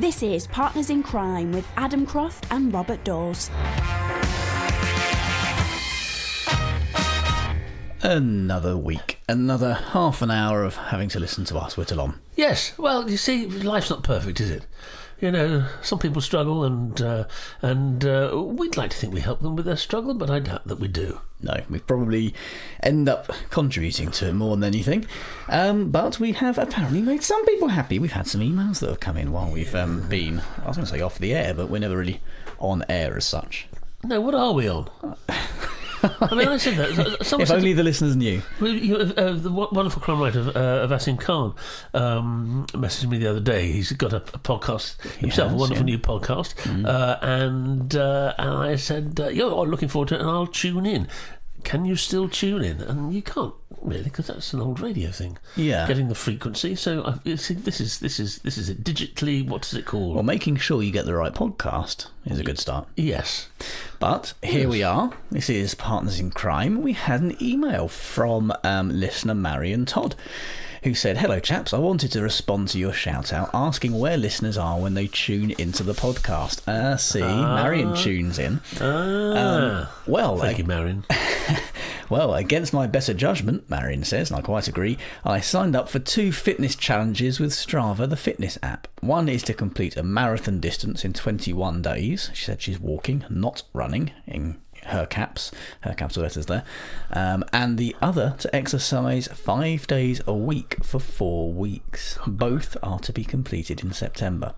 This is Partners in Crime with Adam Croft and Robert Dawes. Another week, another half an hour of having to listen to us whittle on. Yes, well, you see, life's not perfect, is it? You know, some people struggle, and we'd like to think we help them with their struggle, but I doubt that we do. No, we probably end up contributing to it more than anything. But we have apparently made some people happy. We've had some emails that have come in while we've been, I was going to say off the air, but we're never really on air as such. No, what are we on? I mean, I said that. If only the listeners knew. The wonderful crime writer Vasim Khan messaged me the other day. He's got a podcast himself, a wonderful new podcast. And I said, I'm looking forward to it, and I'll tune in. Can you still tune in? And you can't really, because that's an old radio thing. Yeah, getting the frequency. So this is it digitally. What is it called? Well, making sure you get the right podcast is a good start. Yes, but here we are. This is Partners in Crime. We had an email from listener Marion Todd, who said, "Hello chaps, I wanted to respond to your shout out asking where listeners are when they tune into the podcast." Marion tunes in. Well, thank you, Marion. Well, against my better judgment, Marion says, and I quite agree, I signed up for 2 fitness challenges with Strava, the fitness app. One is to complete a marathon distance in 21 days. She said she's walking, not running, in her capital letters there. And the other to exercise 5 days a week for 4 weeks. Both are to be completed in September.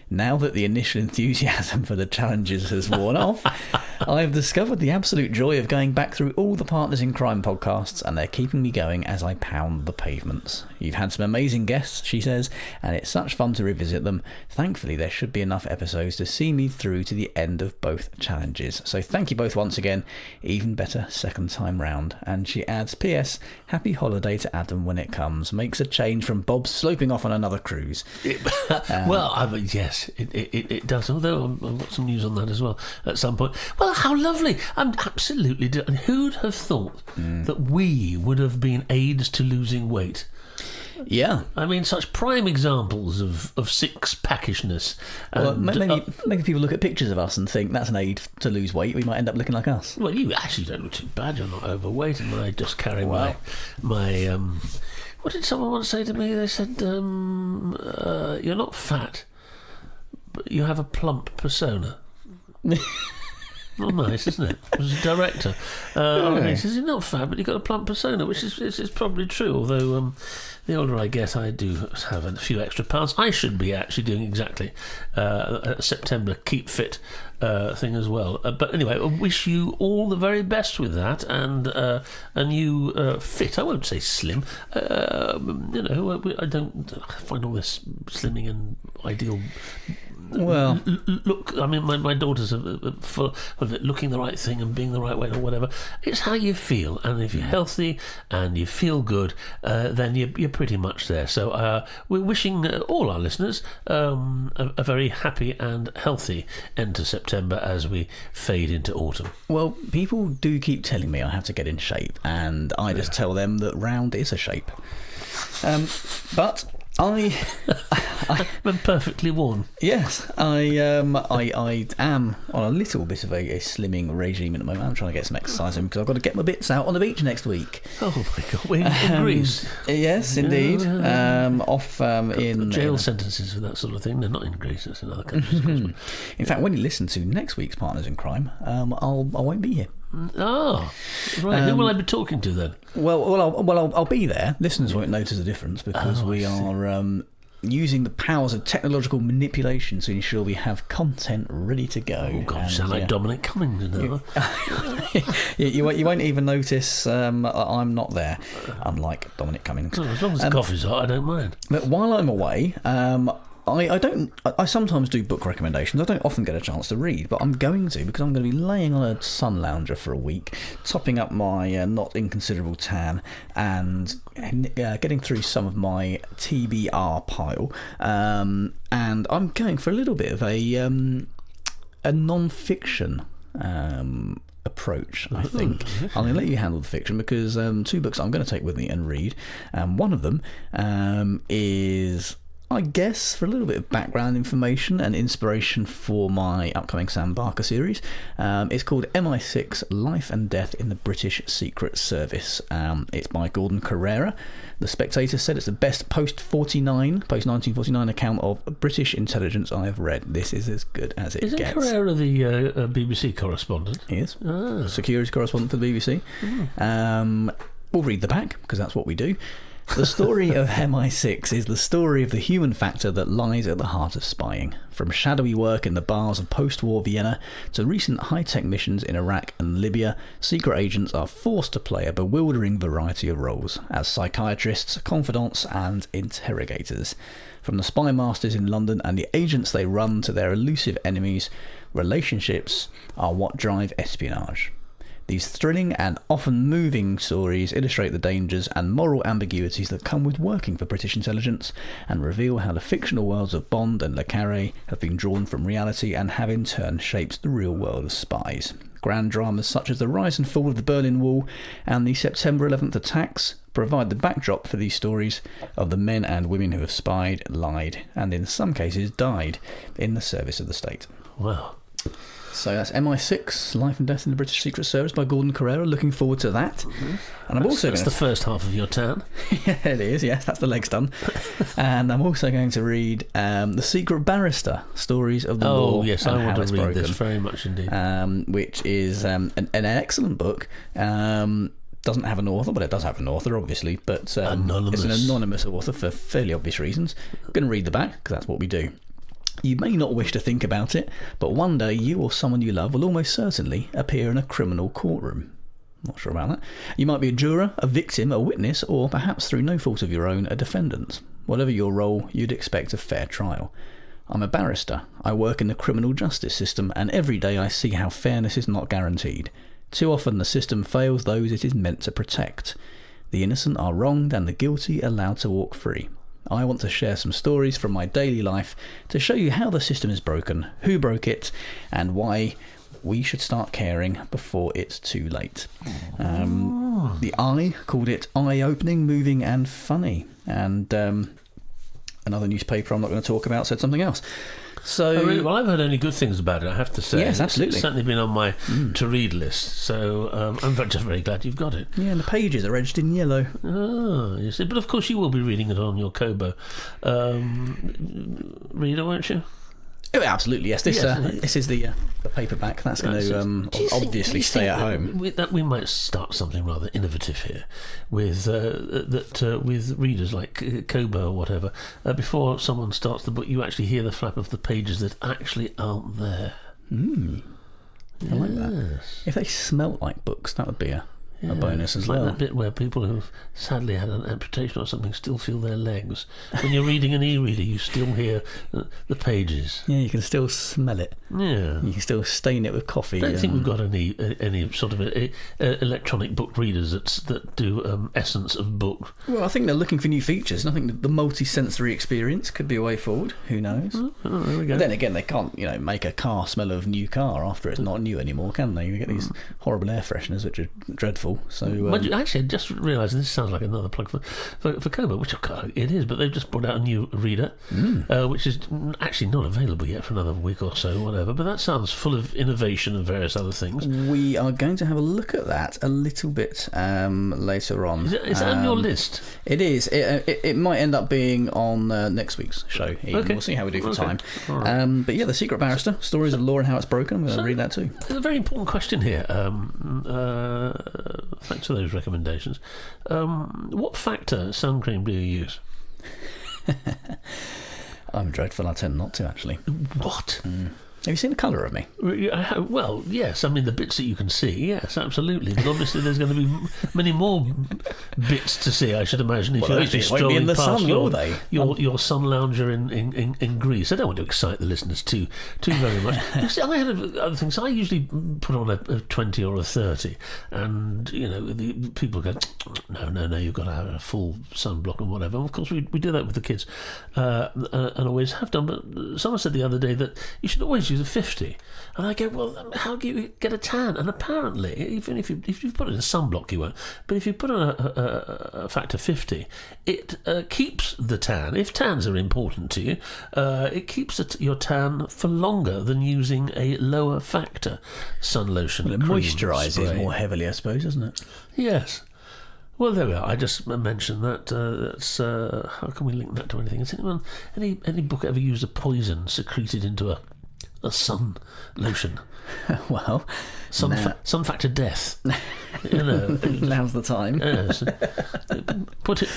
Now that the initial enthusiasm for the challenges has worn off, I've discovered the absolute joy of going back through all the Partners in Crime podcasts, and they're keeping me going as I pound the pavements. You've had some amazing guests, she says, and it's such fun to revisit them. Thankfully, there should be enough episodes to see me through to the end of both challenges. So thank you both once again. Even better second time round. And she adds, P.S. Happy holiday to Adam when it comes. Makes a change from Bob sloping off on another cruise. Yes. It does, although I've got some news on that as well at some point. Well, how lovely. I'm absolutely... And who'd have thought that we would have been aids to losing weight? Yeah. I mean, such prime examples of six-packishness. Well, maybe people look at pictures of us and think that's an aid to lose weight. We might end up looking like us. Well, you actually don't look too bad. You're not overweight, and I just carry my what did someone once say to me? They said, you're not fat, but you have a plump persona. Not nice, isn't it? It was a director. He says, you're not fat, but you've got a plump persona, which is probably true, although the older I get, I do have a few extra pounds. I should be actually doing exactly a September keep fit thing as well. But anyway, I wish you all the very best with that, and a new fit. I won't say slim. I don't find all this slimming and ideal... Well, look, I mean, my daughters are full of it, looking the right thing and being the right way or whatever. It's how you feel, and if you're healthy and you feel good, then you're pretty much there. So we're wishing all our listeners a very happy and healthy end to September as we fade into autumn. Well, people do keep telling me I have to get in shape, and I just tell them that round is a shape. But... I'm perfectly worn. Yes, I am on a little bit of a slimming regime at the moment. I'm trying to get some exercise in because I've got to get my bits out on the beach next week. Oh my God, we're in Greece. Yes, indeed. Off in jail sentences for that sort of thing. They're not in Greece. It's in other countries. In fact, when you listen to next week's Partners in Crime, I won't be here. Oh, right. Who will I be talking to then? Well, I'll be there. Listeners won't notice the difference because we are using the powers of technological manipulation to ensure we have content ready to go. Oh God, you sound like Dominic Cummings. You won't even notice I'm not there, unlike Dominic Cummings. As long as the coffee's hot, I don't mind. But while I'm away, I sometimes do book recommendations. I don't often get a chance to read, but I'm going to, because I'm going to be laying on a sun lounger for a week, topping up my not inconsiderable tan, and getting through some of my TBR pile. And I'm going for a little bit of a non-fiction approach, I think. I'm going to let you handle the fiction, because 2 books I'm going to take with me and read. One of them is I guess, for a little bit of background information and inspiration for my upcoming Sam Barker series. It's called MI6 Life and Death in the British Secret Service. It's by Gordon Carrera. The Spectator said it's the best post-1949 account of British intelligence I have read. This is as good as it gets. Isn't Carrera the BBC correspondent? He is. Security correspondent for the BBC. We'll read the back, because that's what we do. The story of MI6 is the story of the human factor that lies at the heart of spying. From shadowy work in the bars of post-war Vienna to recent high-tech missions in Iraq and Libya, secret agents are forced to play a bewildering variety of roles as psychiatrists, confidants and interrogators. From the spy masters in London and the agents they run to their elusive enemies, relationships are what drive espionage. These thrilling and often moving stories illustrate the dangers and moral ambiguities that come with working for British intelligence and reveal how the fictional worlds of Bond and Le Carré have been drawn from reality and have in turn shaped the real world of spies. Grand dramas such as the rise and fall of the Berlin Wall and the September 11th attacks provide the backdrop for these stories of the men and women who have spied, lied, and in some cases died in the service of the state. Wow. So that's MI6, Life and Death in the British Secret Service by Gordon Carrera. Looking forward to that. And That's the first half of your tan. Yeah, it is. Yes, that's the legs done. And I'm also going to read The Secret Barrister, Stories of the Law. Oh, yes, I want to read this very much indeed. Which is an excellent book. Doesn't have an author, but it does have an author, obviously. But it's an anonymous author for fairly obvious reasons. I'm going to read the back, because that's what we do. You may not wish to think about it, but one day you or someone you love will almost certainly appear in a criminal courtroom. Not sure about that. You might be a juror, a victim, a witness, or perhaps through no fault of your own, a defendant. Whatever your role, you'd expect a fair trial. I'm a barrister. I work in the criminal justice system, and every day I see how fairness is not guaranteed. Too often the system fails those it is meant to protect. The innocent are wronged and the guilty allowed to walk free. I want to share some stories from my daily life to show you how the system is broken, who broke it, and why we should start caring before it's too late. The Eye called it eye-opening, moving and funny. And another newspaper I'm not going to talk about said something else. So, well, I've heard only good things about it, I have to say. Yes, absolutely. It's certainly been on my to-read list, so I'm just very glad you've got it. Yeah, and the pages are edged in yellow. Oh, you see. But of course you will be reading it on your Kobo reader, won't you? Oh, absolutely, yes. This is the paperback. That's going to obviously stay at home. We might start something rather innovative here with with readers like Kobo or whatever. Before someone starts the book, you actually hear the flap of the pages that actually aren't there. I like that. If they smelt like books, that would be a bonus as well. Like that bit where people who've sadly had an amputation or something still feel their legs. When you're reading an e-reader, you still hear the pages. Yeah, you can still smell it. Yeah, you can still stain it with coffee. I don't think we've got any sort of electronic book readers that do essence of book. Well, I think they're looking for new features. And I think the multi-sensory experience could be a way forward. Who knows? Oh, there we go. But then again, they can't make a car smell of new car after it's not new anymore, can they? You get these horrible air fresheners which are dreadful. So actually, I just realised, and this sounds like another plug for Kobo, which it is, but they've just brought out a new reader, which is actually not available yet for another week or so, whatever. But that sounds full of innovation and various other things. We are going to have a look at that a little bit later on. Is it on your list? It is. It might end up being on next week's show. Okay. We'll see how we do for time. Right. But yeah, The Secret Barrister, Stories of Law and How It's Broken. I'm going to read that too. There's a very important question here. Thanks for those recommendations. What factor Suncream do you use? I'm dreadful. I tend not to, actually. What? Have you seen the colour of me? Well, yes. I mean, the bits that you can see, yes, absolutely. But obviously there's going to be many more bits to see, I should imagine, if you're actually strolling past your sun lounger in Greece. I don't want to excite the listeners too very much. You see, I had other things. I usually put on a 20 or a 30, and, the people go, no, you've got to have a full sunblock and whatever. And of course, we do that with the kids, and always have done. But someone said the other day that you should always use is a 50. And I go, well, how do you get a tan? And apparently, even if you put in a sunblock, you won't. But if you put in a factor 50, it keeps the tan. If tans are important to you, it keeps your tan for longer than using a lower factor sun lotion. Well, it moisturises more heavily, I suppose, doesn't it? Yes. Well, there we are. I just mentioned that. That's how can we link that to anything? Has anyone, any book ever used a poison secreted into a sun lotion? Well, sun factor death. You know, now's the time. Yes. Put it.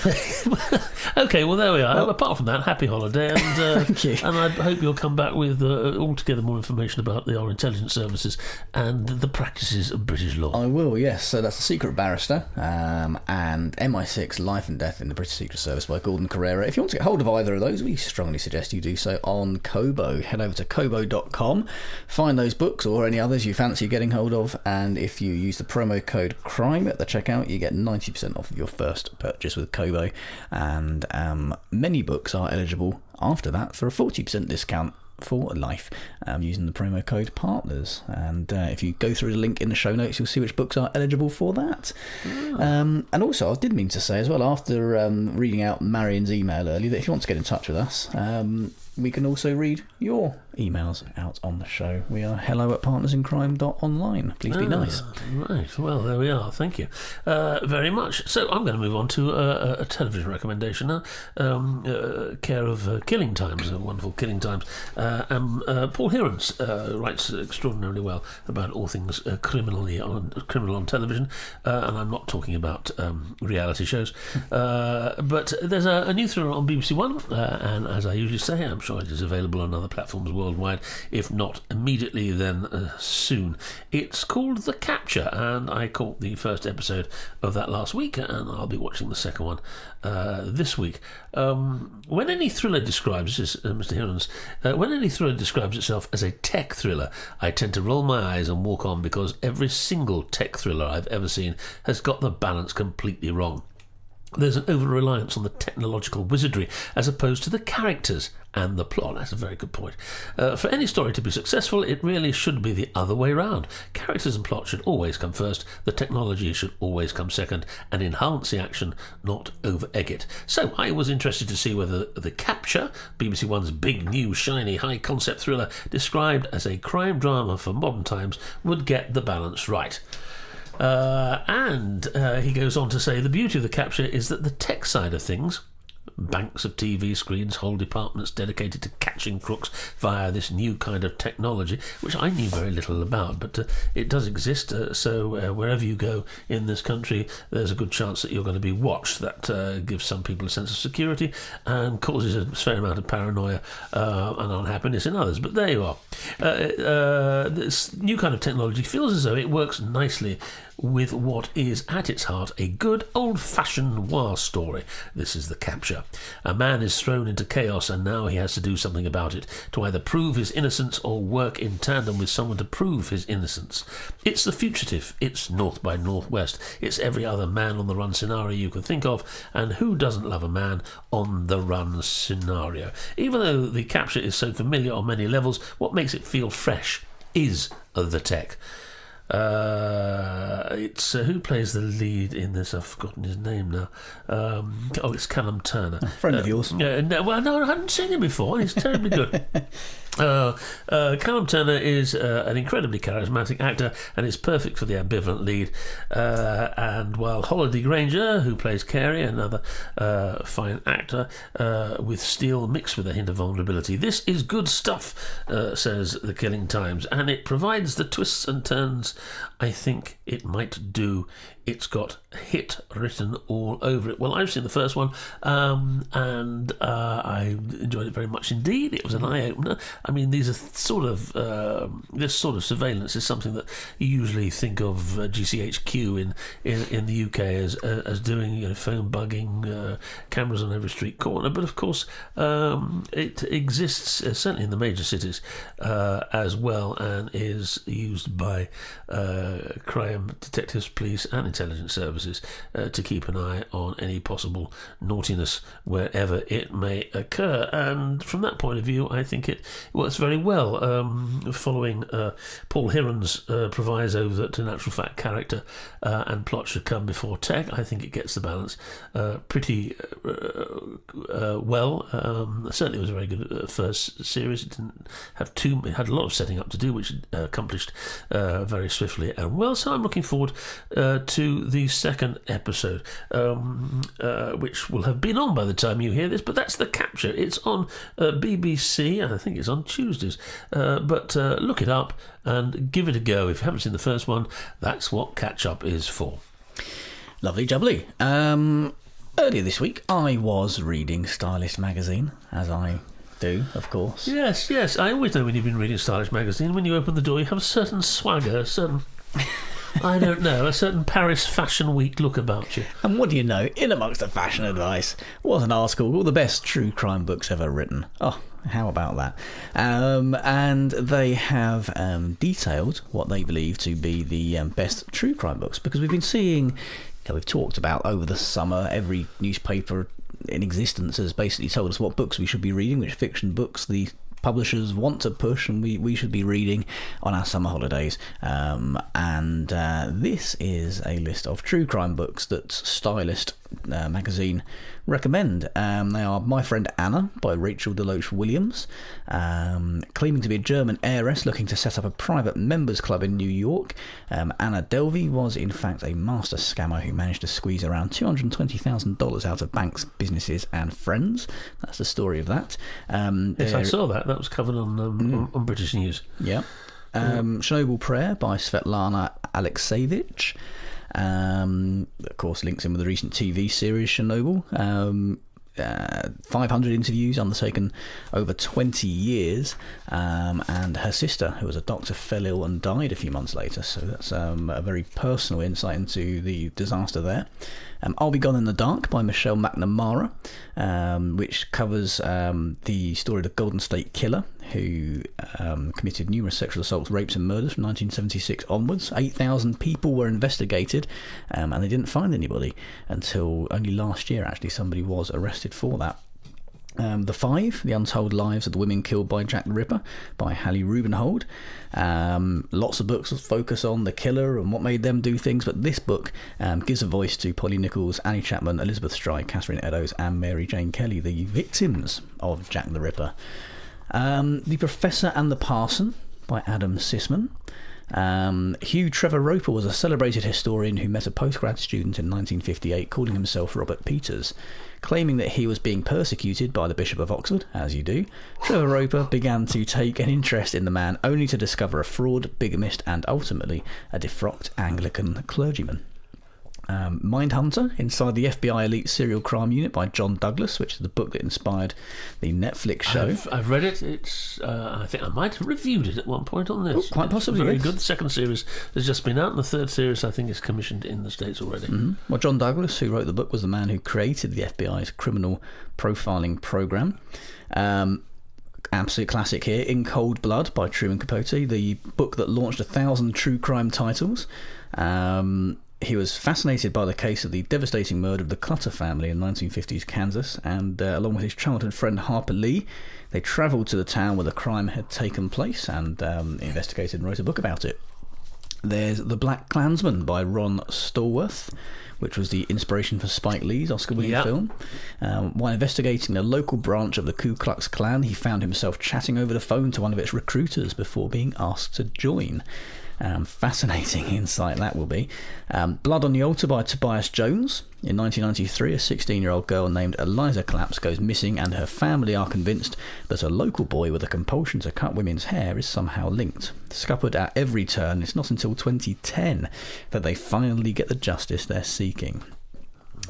Okay, well there we are. Well, apart from that, happy holiday, and thank you. And I hope you'll come back with altogether more information about our intelligence services and the practices of British law. I will, yes. So that's The Secret Barrister and MI6 Life and Death in the British Secret Service by Gordon Carrera. If you want to get hold of either of those, we strongly suggest you do so on Kobo. Head over to kobo.com, find those books or any others you fancy getting hold of, and if you use the promo code CRIME at the checkout, you get 90% off of your first purchase with Kobo, and many books are eligible after that for a 40% discount for life using the promo code PARTNERS, and if you go through the link in the show notes, you'll see which books are eligible for that. And also, I did mean to say as well, after reading out Marion's email earlier, that if you want to get in touch with us, we can also read your emails out on the show. We are hello@partnersincrime.online. Please be nice. Right, well, there we are. Thank you very much. So I'm going to move on to a television recommendation now, care of Killing Times, wonderful Killing Times. And Paul Heerens writes extraordinarily well about all things criminal on television, and I'm not talking about reality shows. But there's a new thriller on BBC One, and as I usually say, I'm sure it is available on other platforms worldwide. If not immediately, then soon. It's called The Capture, and I caught the first episode of that last week, and I'll be watching the second one this week. When any thriller describes, this is Mr. Heerens, when any thriller describes itself as a tech thriller, I tend to roll my eyes and walk on, because every single tech thriller I've ever seen has got the balance completely wrong. There's an over-reliance on the technological wizardry as opposed to the characters and the plot. That's a very good point. For any story to be successful, it really should be the other way round. Characters and plot should always come first, the technology should always come second, and enhance the action, not over-egg it. So I was interested to see whether The Capture, BBC One's big, new, shiny, high-concept thriller described as a crime drama for modern times, would get the balance right. And he goes on to say the beauty of The Capture is that the tech side of things, banks of TV screens, whole departments dedicated to catching crooks via this new kind of technology, which I knew very little about, but it does exist, so wherever you go in this country, there's a good chance that you're going to be watched. That gives some people a sense of security and causes a fair amount of paranoia and unhappiness in others, but there you are. This new kind of technology feels as though it works nicely with what is at its heart a good old-fashioned noir story. This is The Capture. A man is thrown into chaos, and now he has to do something about it, to either prove his innocence or work in tandem with someone to prove his innocence. It's The Fugitive, it's North by Northwest, it's every other man-on-the-run scenario you can think of, and who doesn't love a man-on-the-run scenario? Even though The Capture is so familiar on many levels, what makes it feel fresh is the tech. It's who plays the lead in this? I've forgotten his name now. It's Callum Turner. Friend of yours. No, I hadn't seen him before. He's terribly good. Callum Turner is an incredibly charismatic actor and is perfect for the ambivalent lead. And while Holliday Granger, who plays Carey, another fine actor with steel mixed with a hint of vulnerability, this is good stuff, says The Killing Times, and it provides the twists and turns I think it might do. It's got hit written all over it. Well, I've seen the first one, and I enjoyed it very much indeed. It was an eye-opener. I mean, these are sort of this sort of surveillance is something that you usually think of GCHQ in the UK as doing, phone bugging, cameras on every street corner. But of course, it exists certainly in the major cities as well, and is used by crime detectives, police, and intelligence services to keep an eye on any possible naughtiness wherever it may occur. And from that point of view, I think it works very well, following Paul Hiron's proviso that a natural fact character and plot should come before tech. I think it gets the balance pretty well. Certainly it was a very good first series. It didn't have it had a lot of setting up to do, which it accomplished very swiftly and well. So I'm looking forward to the second episode, which will have been on by the time you hear this, but that's The Capture. It's on BBC, and I think it's on Tuesdays. But look it up and give it a go. If you haven't seen the first one, that's what Catch Up is for. Lovely jubbly. Earlier this week, I was reading Stylist magazine, as I do, of course. Yes. I always know when you've been reading Stylist magazine. When you open the door, you have a certain swagger, a certain... I don't know, a certain Paris Fashion Week look about you. And what do you know, in amongst the fashion advice was an article called The Best True Crime Books Ever Written. Oh, how about that? And they have detailed what they believe to be the best true crime books, because we've been seeing, we've talked about over the summer, every newspaper in existence has basically told us what books we should be reading, which fiction books the publishers want to push and we should be reading on our summer holidays, and this is a list of true crime books that Stylist magazine recommend. They are My Friend Anna by Rachel Deloach Williams, claiming to be a German heiress looking to set up a private members club in New York. Anna Delvey was in fact a master scammer who managed to squeeze around $220,000 out of banks, businesses and friends. That's the story of that. Yes, I saw that was covered on British News. Yeah. Chernobyl Prayer by Svetlana Alexievich. Of course, links in with the recent TV series Chernobyl. 500 interviews undertaken over 20 years, and her sister, who was a doctor, fell ill and died a few months later. So that's a very personal insight into the disaster there. I'll Be Gone in the Dark by Michelle McNamara, which covers the story of the Golden State Killer, who committed numerous sexual assaults, rapes and murders from 1976 onwards. 8,000 people were investigated, and they didn't find anybody until only last year. Actually, somebody was arrested for that. The Five, The Untold Lives of the Women Killed by Jack the Ripper by Hallie Rubenhold. Lots of books focus on the killer and what made them do things, but this book gives a voice to Polly Nichols, Annie Chapman, Elizabeth Stride, Catherine Eddowes and Mary Jane Kelly, the victims of Jack the Ripper. The Professor and the Parson by Adam Sisman. Hugh Trevor Roper was a celebrated historian who met a postgrad student in 1958 calling himself Robert Peters. Claiming that he was being persecuted by the Bishop of Oxford, as you do, Trevor Roper began to take an interest in the man, only to discover a fraud, bigamist and ultimately a defrocked Anglican clergyman. Mindhunter, Inside the FBI Elite Serial Crime Unit by John Douglas, which is the book that inspired the Netflix show. I've read it. It's I think I might have reviewed it at one point on this. Oh, quite possibly, very yes. good. The second series has just been out, and the third series I think is commissioned in the States already. Mm-hmm. Well, John Douglas, who wrote the book, was the man who created the FBI's criminal profiling program. Absolute classic here, In Cold Blood by Truman Capote, the book that launched 1,000 true crime titles. He was fascinated by the case of the devastating murder of the Clutter family in 1950s Kansas, and along with his childhood friend Harper Lee, they travelled to the town where the crime had taken place and investigated and wrote a book about it. There's The Black Klansman by Ron Stallworth, which was the inspiration for Spike Lee's Oscar-winning film. While investigating a local branch of the Ku Klux Klan, he found himself chatting over the phone to one of its recruiters before being asked to join. Fascinating insight that will be. Blood on the Altar by Tobias Jones. In 1993, a 16-year-old girl named Eliza Claps goes missing, and her family are convinced that a local boy with a compulsion to cut women's hair is somehow linked. Scuppered at every turn, it's not until 2010 that they finally get the justice they're seeking.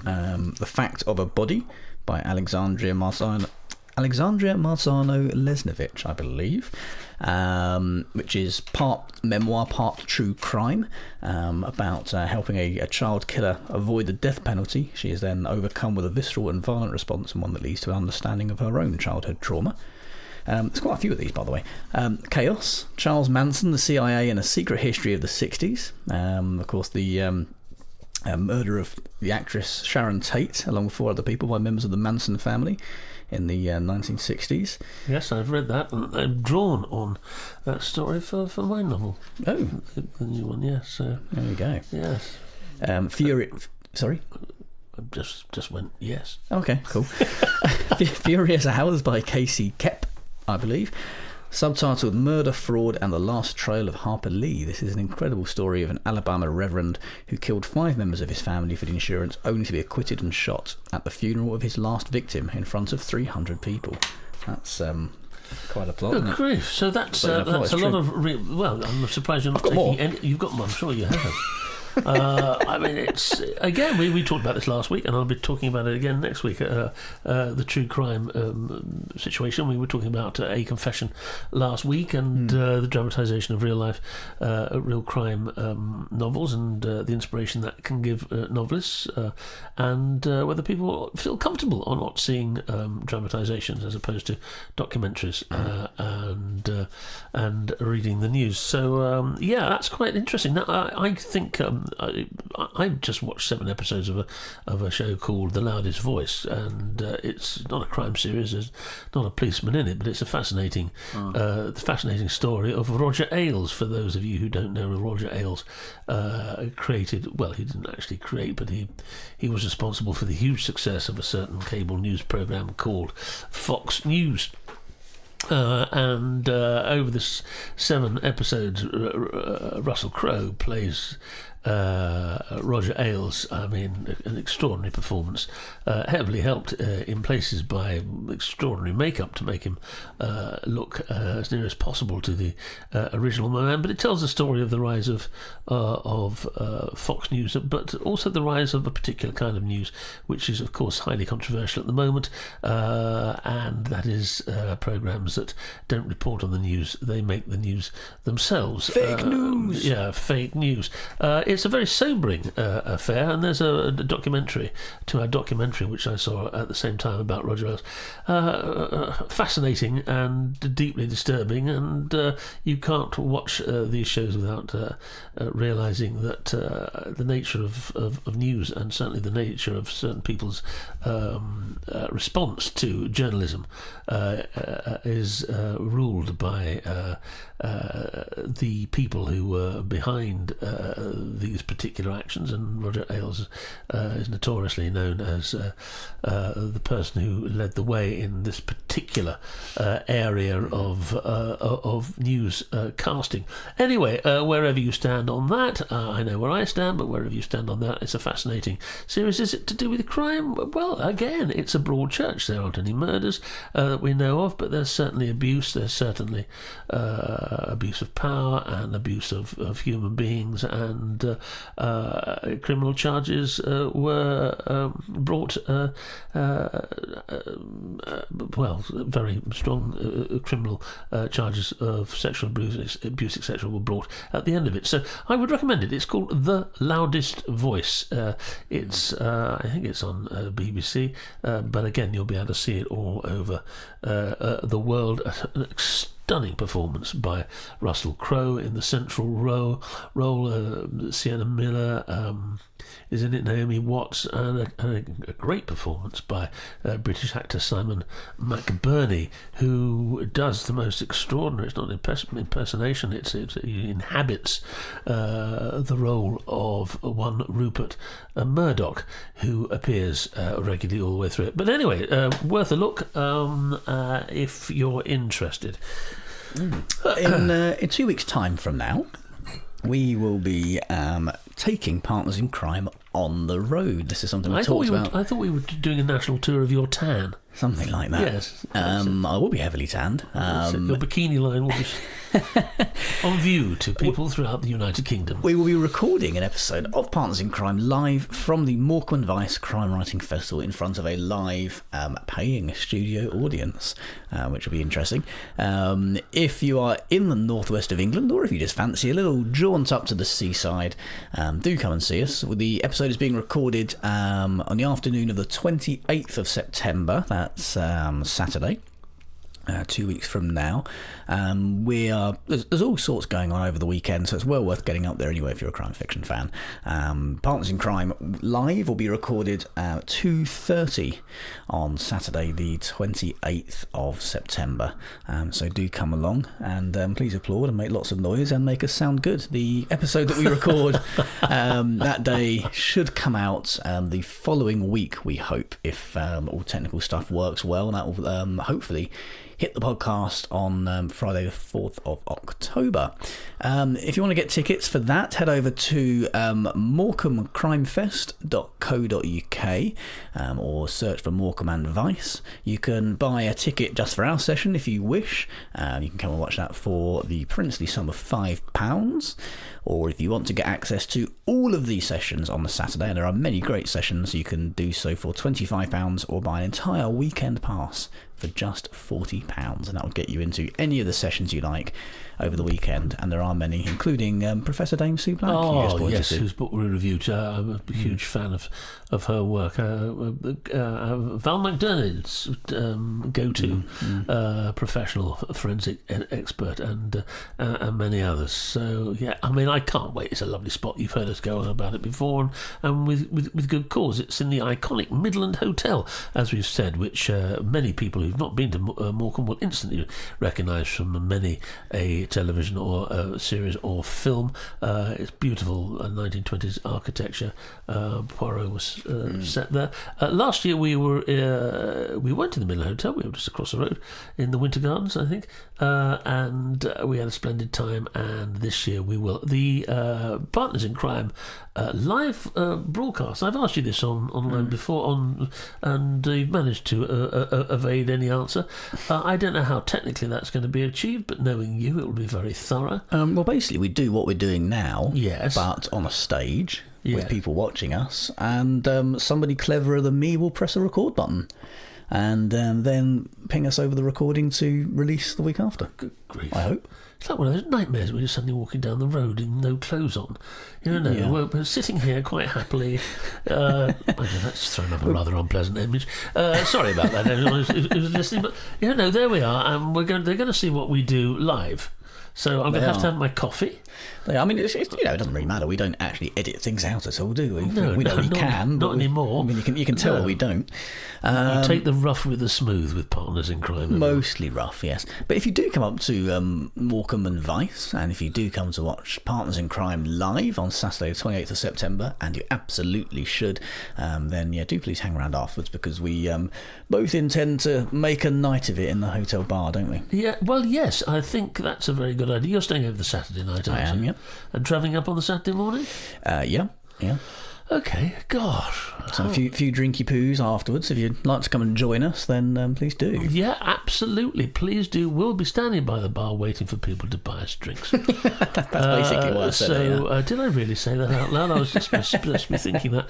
The Fact of a Body by Alexandria Marzano Lesnevich, I believe, which is part memoir, part true crime, about helping a child killer avoid the death penalty. She is then overcome with a visceral and violent response, and one that leads to an understanding of her own childhood trauma. There's quite a few of these, by the way. Chaos, Charles Manson, the CIA and a Secret History of the 60s. Of course, the murder of the actress Sharon Tate, along with 4 other people, by members of the Manson family in the 1960s. Yes, I've read that, and I've drawn on that story for my novel. Oh. The new one, yes. So, there you go. Yes. Sorry? I just went, yes. Okay, cool. Furious Hours by Casey Kepp, I believe. Subtitled Murder, Fraud and the Last Trail of Harper Lee. This is an incredible story of an Alabama reverend who killed 5 members of his family for insurance, only to be acquitted and shot at the funeral of his last victim in front of 300 people. That's quite a plot. Good grief. So that's a lot of... well, I'm surprised you're not taking any... You've got more, I'm sure you have. I mean, it's again. We talked about this last week, and I'll be talking about it again next week. The true crime situation. We were talking about A Confession last week, and the dramatisation of real life, real crime novels, and the inspiration that can give novelists, and whether people feel comfortable or not seeing dramatisations as opposed to documentaries and reading the news. So yeah, that's quite interesting. Now, I think. I've just watched 7 episodes of a show called The Loudest Voice, and it's not a crime series. There's not a policeman in it, but it's a fascinating story of Roger Ailes. For those of you who don't know, Roger Ailes created. Well, he didn't actually create, but he was responsible for the huge success of a certain cable news program called Fox News. And over this 7 episodes, Russell Crowe plays Roger Ailes. I mean, an extraordinary performance, heavily helped in places by extraordinary makeup to make him look as near as possible to the original man. But it tells the story of the rise of Fox News, but also the rise of a particular kind of news, which is, of course, highly controversial at the moment, and that is programs that don't report on the news. They make the news themselves. Fake news! Yeah, fake news. It's a very sobering affair, and there's a documentary, 2-hour documentary, which I saw at the same time about Roger Ailes. Fascinating and deeply disturbing, and you can't watch these shows without realising that the nature of news, and certainly the nature of certain people's response to journalism, is ruled by the people who were behind these particular actions, and Roger Ailes is notoriously known as the person who led the way in this particular area of news casting. Anyway, wherever you stand on that, I know where I stand, but wherever you stand on that, it's a fascinating series. Is it to do with crime? Well, again, it's a broad church. There aren't any murders that we know of, but there's certainly abuse. There's certainly abuse of power and abuse of human beings, and criminal charges were brought. Well, very strong criminal charges of sexual abuse, etc., were brought at the end of it. So I would recommend it. It's called The Loudest Voice. It's I think it's on BBC, but again, you'll be able to see it all over the world. An stunning performance by Russell Crowe in the central role. Sienna Miller is in it, Naomi Watts, and a great performance by British actor Simon McBurney, who does the most extraordinary. It's not an impersonation. He inhabits the role of one Rupert Murdoch, who appears regularly all the way through it. But anyway, worth a look if you're interested. In 2 weeks' time from now, we will be taking Partners in Crime on the road. This is something we talked about. I thought we were doing a national tour of your tan. Something like that. Yes. I will be heavily tanned. Your bikini line will be on view to people throughout the United Kingdom. We will be recording an episode of Partners in Crime live from the Morecambe Vice Crime Writing Festival in front of a live paying studio audience, which will be interesting. If you are in the northwest of England, or if you just fancy a little jaunt up to the seaside, do come and see us. The episode is being recorded on the afternoon of the 28th of September. That's Saturday. 2 weeks from now. There's all sorts going on over the weekend, so it's well worth getting up there anyway if you're a crime fiction fan. Partners in Crime Live will be recorded at 2:30 on Saturday the 28th of September, so do come along and please applaud and make lots of noise and make us sound good. The episode that we record that day should come out the following week, we hope, if all technical stuff works well, and that will hopefully hit the podcast on Friday the 4th of October. If you want to get tickets for that, head over to morecamcrimefest.co.uk or search for Morecambe and Vice. You can buy a ticket just for our session if you wish. You can come and watch that for the princely sum of £5. Or if you want to get access to all of these sessions on the Saturday, and there are many great sessions, you can do so for £25 or buy an entire weekend pass for just £40, and that will get you into any of the sessions you like over the weekend, and there are many, including Professor Dame Sue Black. Oh yes, whose book we reviewed. I'm a huge fan of her work. Val McDernand's go-to professional forensic expert, and many others. So yeah, I mean, I can't wait. It's a lovely spot. You've heard us go on about it before, and with good cause. It's in the iconic Midland Hotel, as we've said, which many people who've not been to Morecambe will instantly recognise from many a television or a series or film. It's beautiful 1920s architecture. Poirot was set there. Last year we went to the Midland Hotel. We were just across the road in the Winter Gardens, I think, and we had a splendid time. And this year we will. The Partners in Crime live broadcast. I've asked you this online before, and you've managed to evade any answer. I don't know how technically that's going to be achieved, but knowing you, it will be very thorough. Well, basically, we do what we're doing now, yes, but on a stage with people watching us, and somebody cleverer than me will press a record button and then ping us over the recording to release the week after. Good grief. I hope. It's like one of those nightmares where you're suddenly walking down the road in no clothes on. We're sitting here quite happily. I know that's thrown up a rather unpleasant image. Sorry about that, everyone who's listening. But there we are, and they're going to see what we do live. So I'm going to have my coffee. I mean, it doesn't really matter. We don't actually edit things out at all, do we? No, we can. Not anymore. I mean, you can tell we don't. You take the rough with the smooth with Partners in Crime. Mostly rough, yes. But if you do come up to Morecambe and Vice, and if you do come to watch Partners in Crime live on Saturday the 28th of September, and you absolutely should, then do please hang around afterwards, because we both intend to make a night of it in the hotel bar, don't we? Yeah, well, yes, I think that's a very good idea. You're staying over the Saturday night, aren't you? I am, yep. And travelling up on the Saturday morning? Yeah. Okay, gosh. So a few drinky poos afterwards. If you'd like to come and join us, then please do. Yeah, absolutely. Please do. We'll be standing by the bar waiting for people to buy us drinks. That's basically what I said. So, did I really say that out loud? I was just supposed to be thinking that.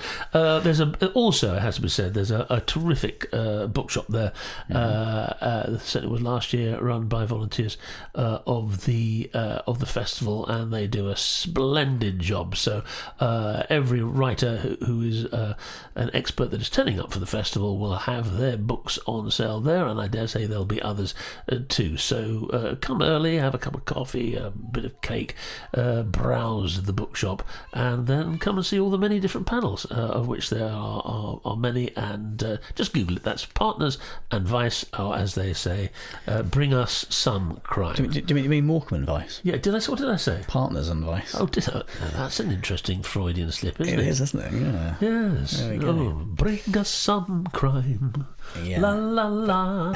Also, it has to be said, there's a terrific bookshop there. Certainly was last year, run by volunteers of the festival, and they do a splendid job. So every writer who is an expert that is turning up for the festival will have their books on sale there, and I dare say there'll be others too. So come early, have a cup of coffee, a bit of cake, browse the bookshop, and then come and see all the many different panels, of which there are many, and just Google it. That's Partners and Vice, or as they say, bring us some crime. Do you mean Morecambe and Vice? Yeah, what did I say? Partners and Vice. Oh, did I? That's an interesting Freudian slip, isn't it? It is, isn't it? Yeah. Yes. Bring us some crime. Yeah. La la la.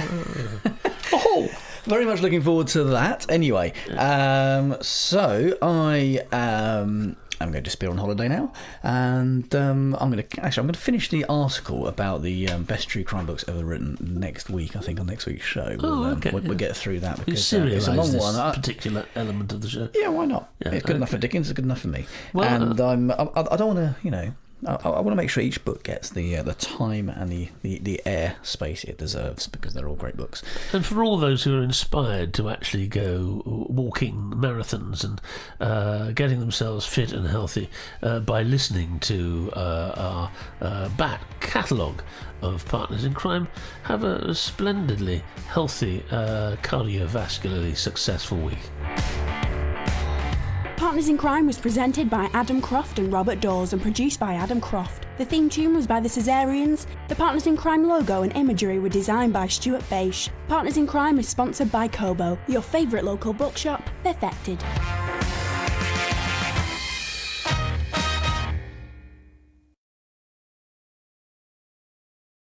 Oh, very much looking forward to that. Anyway, so I'm going to just be on holiday now, and I'm going to finish the article about the best true crime books ever written next week. I think on next week's show we'll get through that, because it's a long one. Particular element of the show. Yeah, why not? Yeah, it's good enough for Dickens. It's good enough for me. Well, and I don't want to, I want to make sure each book gets the time and the air space it deserves, because they're all great books. And for all those who are inspired to actually go walking marathons and getting themselves fit and healthy by listening to our back catalogue of Partners in Crime, have a splendidly healthy, cardiovascularly successful week. Partners in Crime was presented by Adam Croft and Robert Dawes and produced by Adam Croft. The theme tune was by the Caesareans. The Partners in Crime logo and imagery were designed by Stuart Beisch. Partners in Crime is sponsored by Kobo, your favourite local bookshop, perfected.